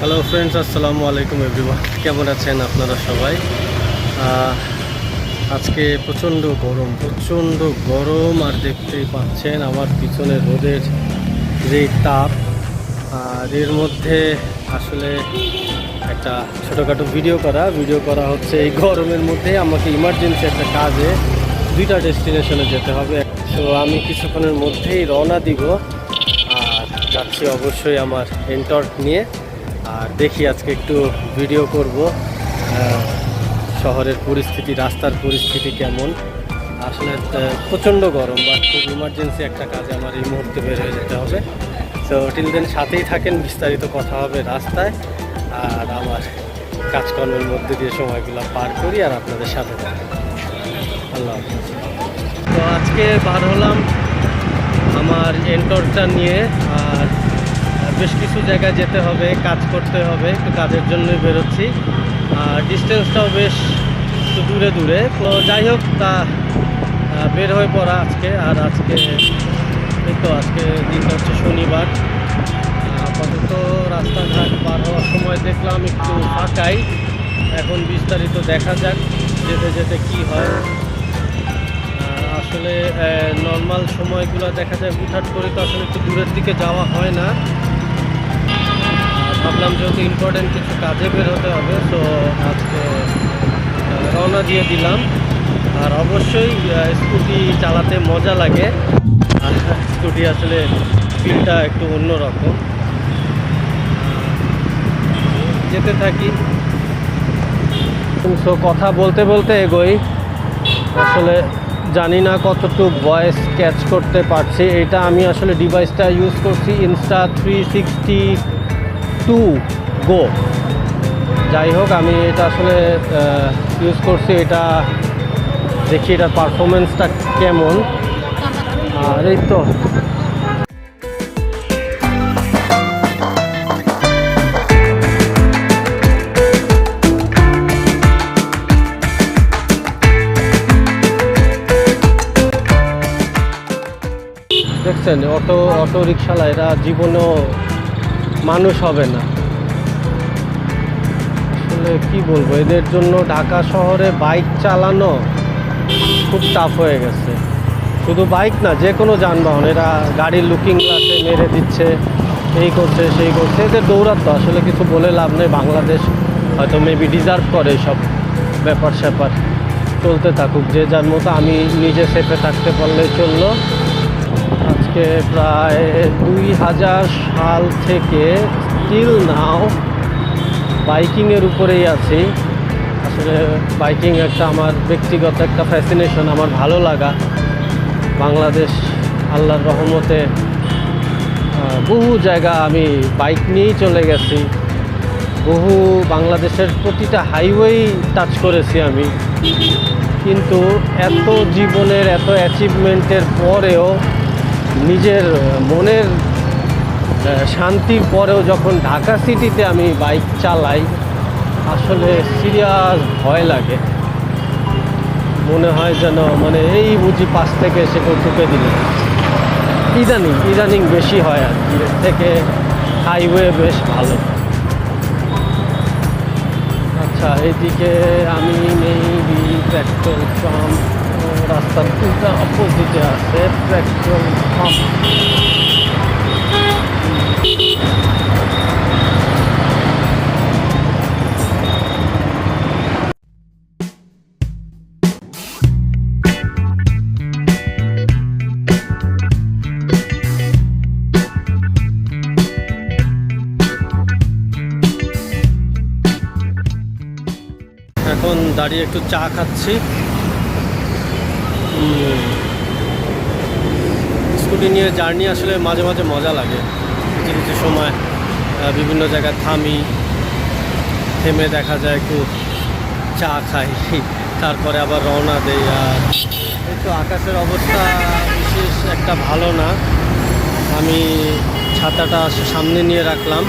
Hello friends, আসসালামু আলাইকুম everyone. কেমন আছেন আপনারা সবাই? আজকে প্রচণ্ড গরম আর দেখতেই পাচ্ছেন আমার পিছনে রোদের যে তাপ। আর এর মধ্যে আসলে একটা ছোটোখাটো ভিডিও করা হচ্ছে। এই গরমের মধ্যে আমাকে ইমার্জেন্সি একটা কাজে দুইটা ডেস্টিনেশনে যেতে হবে। তো আমি কিছুক্ষণের মধ্যেই রওনা দিব আর যাচ্ছি অবশ্যই আমার এন্টর্ক নিয়ে। আর দেখি আজকে একটু ভিডিও করব শহরের পরিস্থিতি, রাস্তার পরিস্থিতি কেমন। আসলে প্রচণ্ড গরম, বাট খুব ইমার্জেন্সি একটা কাজে আমার এই মুহূর্তে বের হয়ে যেতে হবে। তো টিল দেন সাথেই থাকেন, বিস্তারিত কথা হবে রাস্তায় আর আমার কাজকর্মের মধ্যে দিয়ে সময়গুলো পার করি আর আপনাদের সাথে থাকেন। আল্লাহ হাফেজ। তো আজকে বার হলাম আমার এন্টর্কটা নিয়ে। আর বেশ কিছু জায়গায় যেতে হবে, কাজ করতে হবে, একটু কাজের জন্যই বেরোচ্ছি। আর ডিস্টেন্সটাও বেশ একটু দূরে। তো যাই হোক, তা বের হয়ে পড়া আজকে। আর আজকে আজকে দিনটা হচ্ছে শনিবার। আপাতত রাস্তাঘাট পার হওয়ার সময় দেখলাম একটু ফাঁকাই। এখন বিস্তারিত দেখা যাক যেতে যেতে কি হয়। আসলে নর্মাল সময়গুলো দেখা যায় হুটহাট করে তো আসলে একটু দূরের দিকে যাওয়া হয় না। ভাবলাম যেহেতু ইম্পর্টেন্ট কিছু কাজে বের হতে হবে, তো আজকে রওনা দিয়ে দিলাম। আর অবশ্যই স্কুটি চালাতে মজা লাগে, আর স্কুটি আসলে ফিলটা একটু অন্যরকম। যেতে থাকি। তো কথা বলতে বলতে এগোই। আসলে জানি না কতটুকু ভয়েস ক্যাচ করতে পারছি। এটা আমি আসলে ডিভাইসটা ইউজ করছি Insta360 Go। যাই হোক, আমি এটা আসলে ইউজ করছি। এটা দেখি এটার পারফরমেন্সটা কেমন। আর এই তো দেখছেন, অটো রিক্সাওয়ালা এরা জীবনেও মানুষ হবে না। আসলে কি বলবো, এদের জন্য ঢাকা শহরে বাইক চালানো খুব টাফ হয়ে গেছে। শুধু বাইক না, যে কোনো যানবাহন এরা গাড়ির লুকিং গ্লাসে মেরে দিচ্ছে, এই করছে সেই করছে। এদের দৌড়াতো আসলে কিছু বলে লাভ নেই। বাংলাদেশ হয়তো মেবি ডিজার্ভ করে সব ব্যাপার স্যাপার। চলতে থাকুক যে যার মতো, আমি নিজে সেফে থাকতে পারলেই চললো। আজকে প্রায় 2000 সাল থেকে স্টিল নাও বাইকিংয়ের উপরেই আছি। আসলে বাইকিং একটা আমার ব্যক্তিগত একটা ফ্যাসিনেশন, আমার ভালো লাগা। বাংলাদেশ আল্লাহর রহমতে বহু জায়গা আমি বাইক নিয়েই চলে গেছি। বহু বাংলাদেশের প্রতিটা হাইওয়েই টাচ করেছি আমি। কিন্তু এত জীবনের এত অ্যাচিভমেন্টের পরেও, নিজের মনের শান্তির পরেও যখন ঢাকা সিটিতে আমি বাইক চালাই, আসলে সিরিয়াস ভয় লাগে। মনে হয় যেন এই বুঝি পাশ থেকে এসে কেউ ঢুকে দিল। ইদানিং বেশি হয় আর কি। এর থেকে হাইওয়ে বেশ ভালো। আচ্ছা, এইদিকে আমি মেবি পেট্রোল পাম্প, রাস্তার দুটা অপোজিটে আছে পেট্রোল পাম্প। এখন দাঁড়িয়ে একটু চা খাচ্ছি। স্কুটি নিয়ে জার্নি আসলে মাঝে মাঝে মজা লাগে। কিছু সময় বিভিন্ন জায়গায় থেমে দেখা যায় একটু চা খাই, তারপরে আবার রওনা দেই। আর এই তো আকাশের অবস্থা বিশেষ একটা ভালো না। আমি ছাতাটা সামনে নিয়ে রাখলাম,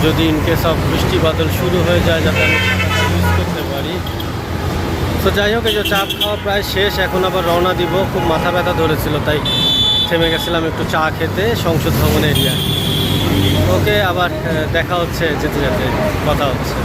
যদি ইনকেস অফ বৃষ্টি বাদল শুরু হয়ে যায় যাতে আমি ছাতাটা ইউজ করতে পারি। তো যাই হোক, এই যে চা খাওয়া প্রায় শেষ, এখন আবার রওনা দিব। খুব মাথা ব্যথা ধরেছিল, তাই থেমে গেছিলাম একটু চা খেতে সংসদ ভবন এরিয়ায়। ওকে, আবার দেখা হচ্ছে যেতে যেতে, কথা হচ্ছে।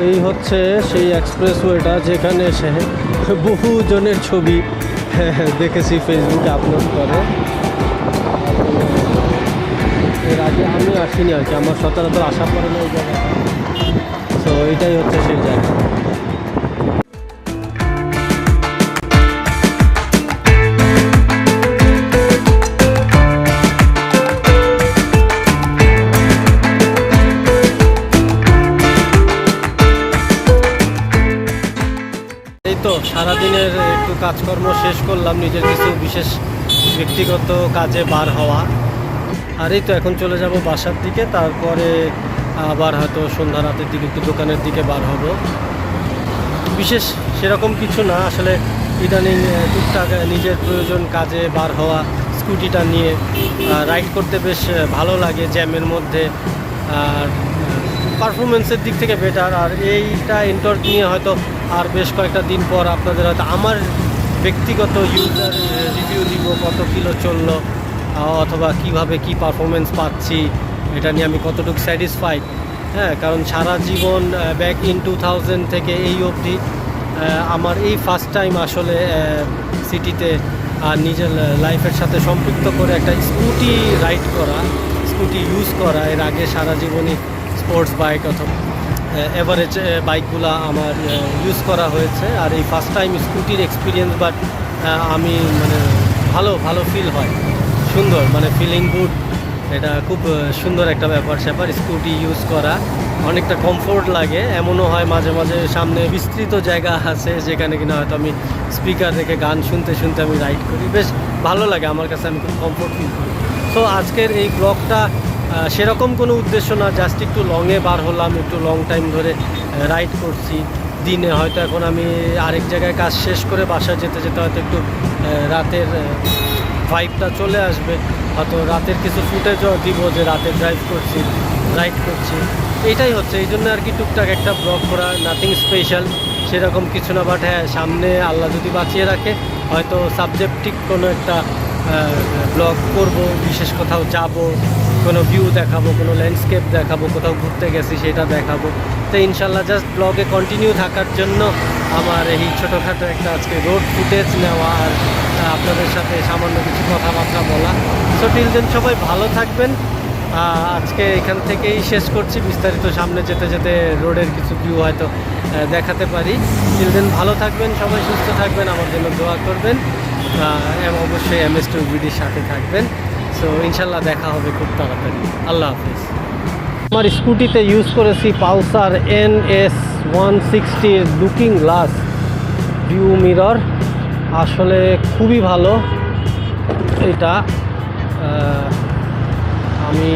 এই হচ্ছে সেই এক্সপ্রেসওয়েটা যেখানে এসে বহু জনের ছবি দেখেছি ফেসবুকে আপলোড করে। এর আগে আমি আসিনি আর কি, আমার সচরাচর আসা পড়ে না এই জায়গাটা। তো এইটাই হচ্ছে সেই জায়গা। তো সারাদিনের একটু কাজকর্ম শেষ করলাম, নিজের কিছু বিশেষ ব্যক্তিগত কাজে বার হওয়া, আর এই তো এখন চলে যাব বাসার দিকে। তারপরে আবার হয়তো সন্ধ্যা রাতের দিকে একটু দোকানের দিকে বার হব। বিশেষ সেরকম কিছু না, আসলে ইদানিং টুকটাক নিজের প্রয়োজন কাজে বার হওয়া, স্কুটিটা নিয়ে রাইড করতে বেশ ভালো লাগে জ্যামের মধ্যে, আর পারফরমেন্সের দিক থেকে বেটার। আর এইটা এন্টর্ক নিয়ে হয়তো আর বেশ কয়েকটা দিন পর আপনাদের হয়তো আমার ব্যক্তিগত ইউজার রিভিউ দিব, কত কিলো চললো অথবা কিভাবে কি পারফরমেন্স পাচ্ছি, এটা নিয়ে আমি কতটুকু স্যাটিসফাইড। হ্যাঁ, কারণ সারা জীবন ব্যাক ইন 2000 থেকে এই অবধি আমার এই ফার্স্ট টাইম আসলে সিটিতে আর নিজের লাইফের সাথে সম্পৃক্ত করে একটা স্কুটি রাইড করা, স্কুটি ইউজ করা। এর আগে সারা জীবনই স্পোর্টস বাইক অথবা এভারেজ বাইকগুলো আমার ইউজ করা হয়েছে, আর এই ফার্স্ট টাইম স্কুটির এক্সপিরিয়েন্স। বাট আমি মানে ভালো ফিল হয়, সুন্দর, মানে ফিলিং গুড। এটা খুব সুন্দর একটা ব্যাপার স্যাপার, স্কুটি ইউজ করা অনেকটা কমফোর্ট লাগে। এমনও হয় মাঝে মাঝে সামনে বিস্তৃত জায়গা আছে যেখানে কিনা হয়তো আমি স্পিকার রেখে গান শুনতে শুনতে আমি রাইড করি, বেশ ভালো লাগে আমার কাছে, আমি খুব কমফোর্ট ফিল করি। তো আজকের এই ব্লগটা সেরকম কোনো উদ্দেশ্য না, জাস্ট একটু লংয়ে বার হলাম, একটু লং টাইম ধরে রাইড করছি দিনে। হয়তো এখন আমি আরেক জায়গায় কাজ শেষ করে বাসায় যেতে যেতে হয়তো একটু রাতের ভাইবটা চলে আসবে, হয়তো রাতের কিছু ফুটেজও দিব যে রাতে রাইড করছি। এইটাই হচ্ছে, এই জন্য আর কি টুকটাক একটা ব্লগ করা, নাথিং স্পেশাল সেরকম কিছু না। বাট হ্যাঁ, সামনে আল্লাহ যদি বাঁচিয়ে রাখে হয়তো সাবজেক্টিভ কোনো একটা ব্লগ করব, বিশেষ কোথাও যাব, কোনো ভিউ দেখাবো, কোনো ল্যান্ডস্কেপ দেখাবো, কোথাও ঘুরতে গেছি সেটা দেখাবো। তো ইনশাল্লাহ জাস্ট ব্লগে কন্টিনিউ থাকার জন্য আমার এই ছোটোখাটো একটা আজকে রোড ফুটেজ নেওয়া আর আপনাদের সাথে সামান্য কিছু কথাবার্তা বলা। সো টিল দেন সবাই ভালো থাকবেন। আজকে এখান থেকেই শেষ করছি, বিস্তারিত সামনে যেতে যেতে রোডের কিছু ভিউ হয়তো দেখাতে পারি। টিল দেন ভালো থাকবেন সবাই, সুস্থ থাকবেন, আমার জন্য দোয়া করবেন, এবং অবশ্যই MS2VDর সাথে থাকবেন। সো ইনশাল্লাহ দেখা হবে খুব তাড়াতাড়ি। আল্লাহ হাফিজ। আমার স্কুটিতে ইউজ করেছি Pulsar NS160 looking glass view mirror, আসলে খুবই ভালো এটা। আমি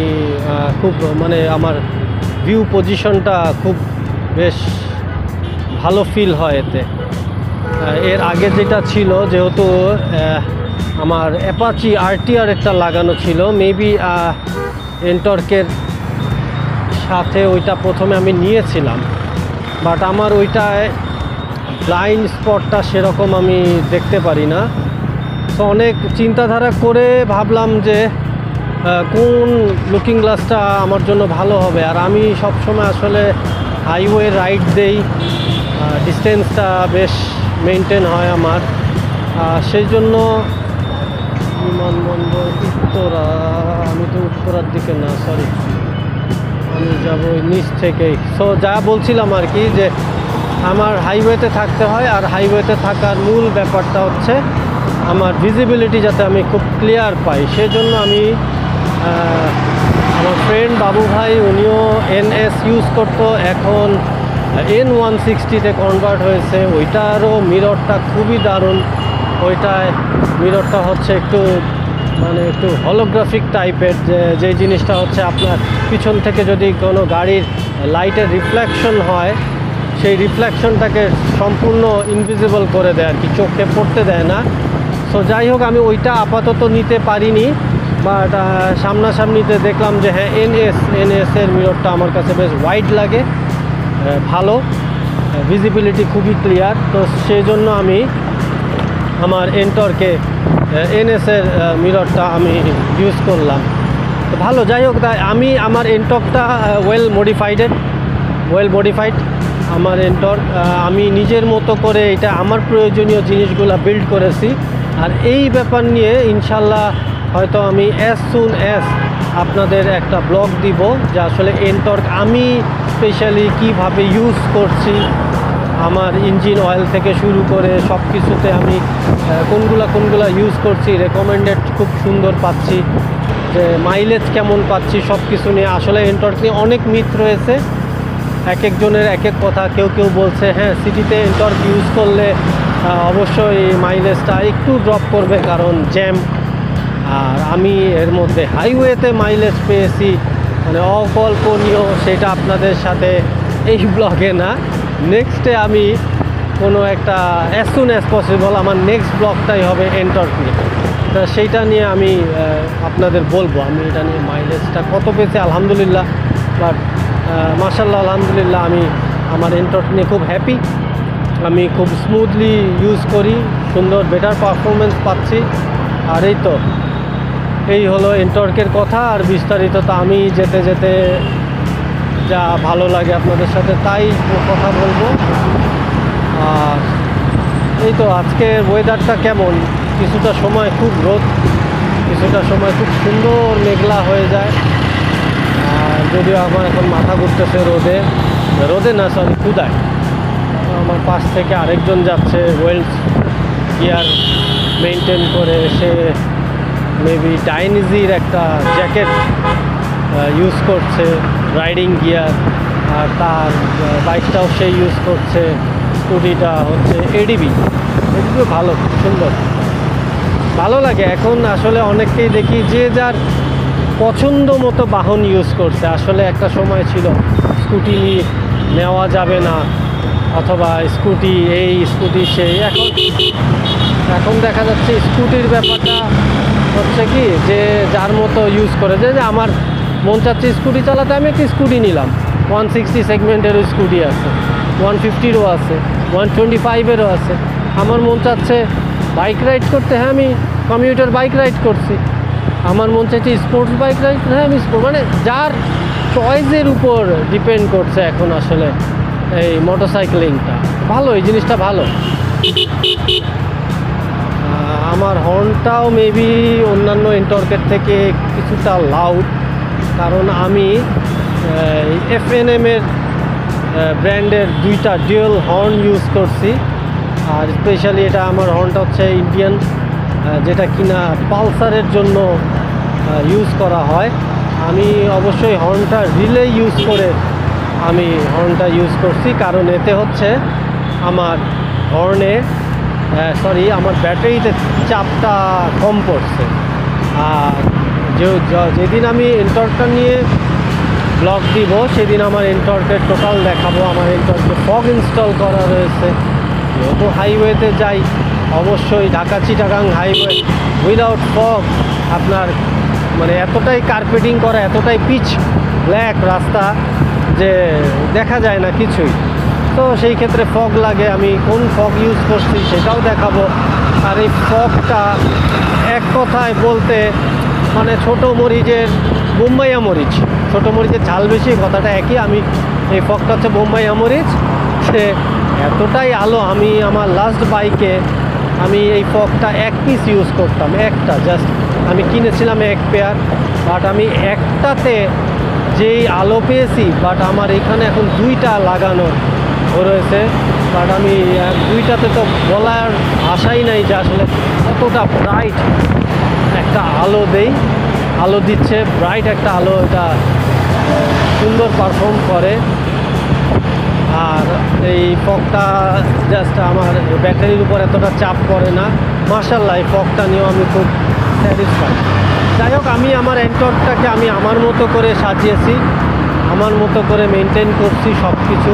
খুব মানে আমার ভিউ পজিশনটা খুব বেশ ভালো ফিল হয় এতে। এর আগে যেটা ছিল, যেহেতু আমার অ্যাপাচি RTR একটা লাগানো ছিল, মেবি এন্টর্কের সাথে ওইটা প্রথমে আমি নিয়েছিলাম, বাট আমার ওইটায় ব্লাইন্ড স্পটটা সেরকম আমি দেখতে পারি না। তো অনেক চিন্তাধারা করে ভাবলাম যে কোন লুকিং গ্লাসটা আমার জন্য ভালো হবে। আর আমি সবসময় আসলে হাইওয়ে রাইড দেই, ডিস্টেন্সটা বেশ মেনটেন হয় আমার। সেই জন্য বিমানবন্দর উত্তরা, আমি তো উত্তরার দিকে না, সরি, আমি যাবো ওই নিচ থেকেই। সো যা বলছিলাম আর কি, যে আমার হাইওয়েতে থাকতে হয়, আর হাইওয়েতে থাকার মূল ব্যাপারটা হচ্ছে আমার ভিজিবিলিটি যাতে আমি খুব ক্লিয়ার পাই। সেজন্য আমি আমার ফ্রেন্ড বাবু ভাই, উনিও NS ইউজ করতো, এখন N160-তে কনভার্ট হয়েছে। ওইটারও মিররটা খুবই দারুণ। ওইটায় মিররটা হচ্ছে একটু মানে একটু হলোগ্রাফিক টাইপের, যে জিনিসটা হচ্ছে আপনার পিছন থেকে যদি কোনো গাড়ির লাইটের রিফ্লেকশন হয়, সেই রিফ্লেকশনটাকে সম্পূর্ণ ইনভিজিবল করে দেয় আর কি, চোখে পড়তে দেয় না। সো যাই হোক, আমি ওইটা আপাতত নিতে পারিনি, বাট সামনাসামনিতে দেখলাম যে হ্যাঁ NS-এর মিররটা আমার কাছে বেশ ওয়াইড লাগে, ভালো ভিজিবিলিটি, খুবই ক্লিয়ার। তো সেই জন্য আমি আমার এন্টর্কে NS-এর মিররটা আমি ইউজ করলাম, তো ভালো। যাই হোক, তাই আমি আমার এন্টর্কটা ওয়েল মডিফাইড আমার এন্টর্ক। আমি নিজের মতো করে এটা আমার প্রয়োজনীয় জিনিসগুলো বিল্ড করেছি। আর এই ব্যাপার নিয়ে ইনশাল্লাহ হয়তো আমি অ্যাজ সুন অ্যাজ আপনাদের একটা ব্লগ দিব, যে আসলে এন্টর্ক আমি স্পেশালি কীভাবে ইউজ করছি, আমার ইঞ্জিন অয়েল থেকে শুরু করে সব কিছুতে আমি কোনগুলা ইউজ করছি, রেকমেন্ডেড খুব সুন্দর পাচ্ছি, যে মাইলেজ কেমন পাচ্ছি, সব কিছু নিয়ে। আসলে এন্টর্ক নিয়ে অনেক মিথ রয়েছে, এক একজনের এক এক কথা। কেউ বলছে হ্যাঁ সিটিতে এন্টর্ক ইউজ করলে অবশ্যই মাইলেজটা একটু ড্রপ করবে কারণ জ্যাম। আর আমি এর মধ্যে হাইওয়েতে মাইলেজ পেয়েছি মানে অকল্পনীয়, সেটা আপনাদের সাথে এই ব্লগে না, নেক্সটে আমি কোনো একটা অ্যাজ সুন অ্যাজ পসিবল আমার নেক্সট ব্লগটাই হবে এন্টর্ক নিয়ে। তা সেইটা নিয়ে আমি আপনাদের বলবো আমি এটা নিয়ে মাইলেজটা কত পেয়েছি আলহামদুলিল্লাহ। বাট মাশাআল্লাহ আলহামদুলিল্লাহ আমি আমার এন্টর্ক নিয়ে খুব হ্যাপি। আমি খুব স্মুথলি ইউজ করি, সুন্দর বেটার পারফরমেন্স পাচ্ছি। আর এই হলো এন্টর্কের কথা। আর বিস্তারিত তো আমি যেতে যেতে যা ভালো লাগে আপনাদের সাথে তাই কথা বলবো। আর এই তো আজকের ওয়েদারটা কেমন, কিছুটা সময় খুব রোদ, কিছুটা সময় খুব সুন্দর মেঘলা হয়ে যায়। আর যদিও আমার এখন মাথা ঘুরতেছে রোদে না, সরি, ক্ষুদায়। আমার পাশ থেকে আরেকজন যাচ্ছে ওয়েল গিয়ার মেনটেন করে, সে মেবি ডাইনিজির একটা জ্যাকেট ইউজ করছে, রাইডিং গিয়ার। আর তার বাইকটাও সে ইউজ করছে, স্কুটিটা হচ্ছে এডিবিও ভালো, খুব সুন্দর, ভালো লাগে। এখন আসলে অনেককেই দেখি যে যার পছন্দ মতো বাহন ইউজ করছে। আসলে একটা সময় ছিল স্কুটি নেওয়া যাবে না, অথবা স্কুটি এই স্কুটি সেই। এখন দেখা যাচ্ছে স্কুটির ব্যাপারটা হচ্ছে কি, যে যার মতো ইউজ করে, যে আমার মন চাচ্ছে স্কুটি চালাতে, আমি একটা স্কুটি নিলাম। 160 সেগমেন্টেরও স্কুটি আছে, 150-রও আছে, 125-এরও আছে। আমার মন চাচ্ছে বাইক রাইড করতে, হ্যাঁ আমি কমিউটার বাইক রাইড করছি। আমার মন চাইছে স্পোর্টস বাইক রাইড, হ্যাঁ আমি মানে যার চয়েসের উপর ডিপেন্ড করছে এখন আসলে এই মোটরসাইকেলিংটা। ভালো, এই জিনিসটা ভালো। আমার হর্নটাও মেবি অন্যান্য এন্টর্কের থেকে কিছুটা লাউড, কারণ আমি FNM-এর ব্র্যান্ডের 2টা ডুয়াল হর্ন ইউজ করছি। আর স্পেশালি এটা আমার হর্নটা হচ্ছে ইন্ডিয়ান, যেটা কিনা পালসারের জন্য ইউজ করা হয়। আমি অবশ্যই হর্নটা রিলে ইউজ করে আমি হর্নটা ইউজ করছি, কারণ এতে হচ্ছে আমার হর্নে আমার ব্যাটারিতে চাপটা কম পড়ছে। আর যেদিন আমি এন্টর্কটা নিয়ে ব্লগ দিব সেদিন আমার এন্টর্কের টোটাল দেখাবো। আমার এন্টর্কে ফগ ইনস্টল করা রয়েছে, যেহেতু হাইওয়েতে যাই, অবশ্যই Dhaka Chittagong highway without fog আপনার মানে এতটাই কার্পেটিং করা, এতটাই পিচ ব্ল্যাক রাস্তা যে দেখা যায় না কিছুই। তো সেই ক্ষেত্রে ফগ লাগে। আমি কোন ফগ ইউজ করছি সেটাও দেখাবো। আর এই ফগটা এক কথায় বলতে মানে ছোটো মরিচের বোম্বাইয়া মরিচ, ছোটো মরিচের ঝাল বেশি, কথাটা একই। আমি এই ফগটা হচ্ছে বোম্বাইয়া মরিচ। সে এতটাই আলো, আমি আমার লাস্ট বাইকে আমি এই ফগটা এক পিস ইউজ করতাম, একটা জাস্ট আমি কিনেছিলাম এক পেয়ার, বাট আমি একটাতে যেই আলো পেয়েছি, বাট আমার এখানে এখন দুইটা লাগানো রয়েছে, বাট আমি দুইটাতে তো বলার আশাই নাই যে আসলে কতটা ব্রাইট একটা আলো দিচ্ছে, ব্রাইট একটা আলো, এটা সুন্দর পারফর্ম করে। আর এই ফগটা জাস্ট আমার ব্যাটারির উপর এতটা চাপ পড়ে না, মাশাআল্লাহ। এই ফগটা নিয়েও আমি খুব স্যাটিসফাইড। যাই হোক, আমি আমার এন্টর্কটাকে আমি আমার মতো করে সাজিয়েছি, আমার মতো করে মেনটেন করছি, সব কিছু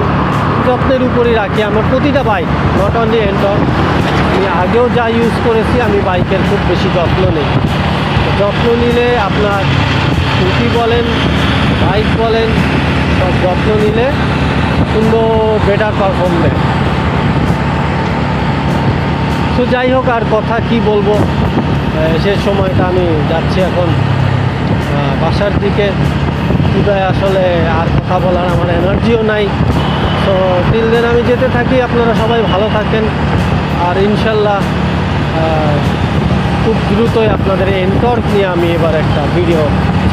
যত্নের উপরই রাখি। আমার প্রতিটা বাইক, নট অনলি এন্টর্ক, আমি আগেও যা ইউজ করেছি, আমি বাইকের খুব বেশি যত্ন নিই। যত্ন নিলে আপনার স্কুটি বলেন, বাইক বলেন, সব যত্ন নিলে সুন্দর বেটার পারফর্ম দেয়। তো যাই হোক, আর কথা কি বলবো, শেষ সময়টা আমি যাচ্ছি এখন বাসার দিকে। কোথায় আসলে আর কথা বলার আমার এনার্জিও নাই। তো টিল দেন আমি যেতে থাকি, আপনারা সবাই ভালো থাকেন। আর ইনশাল্লাহ খুব দ্রুতই আপনাদের এন্টর্ক নিয়ে আমি এবার একটা ভিডিও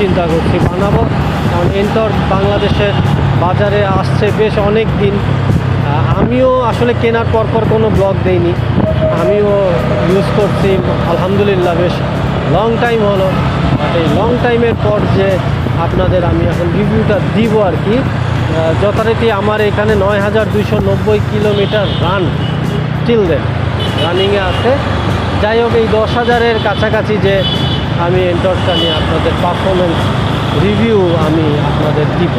চিন্তা করছি বানাবো, কারণ এন্টর্ক বাংলাদেশের বাজারে আসছে বেশ অনেক দিন। আমিও আসলে কেনার পর কোনো ব্লগ দেইনি, আমিও ইউজ করছি আলহামদুলিল্লাহ, বেশ লং টাইম হলো। এই লং টাইমের পর যে আপনাদের আমি এখন রিভিউটা দিব আর কি, যথারীতি আমার এখানে 9290 কিলোমিটার রান টিল দেন রানিংয়ে আছে। যাই হোক, এই 10,000-এর কাছাকাছি যে আমি এন্টর্কটা নিয়ে আপনাদের পারফরমেন্স রিভিউ আমি আপনাদের দিব।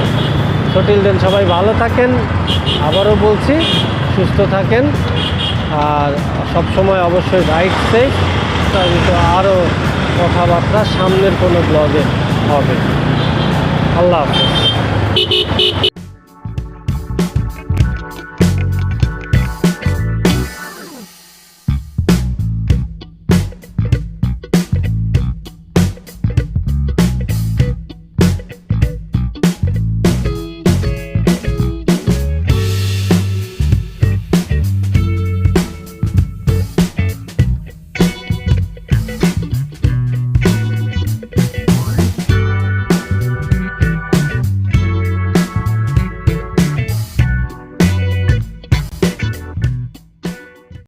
তো টিল দেন সবাই ভালো থাকেন, আবারও বলছি সুস্থ থাকেন, আর সবসময় অবশ্যই রাইড সেফ। তো আরও কথাবার্তা সামনের কোনো ব্লগে হবে। আল্লাহ হাফেজ।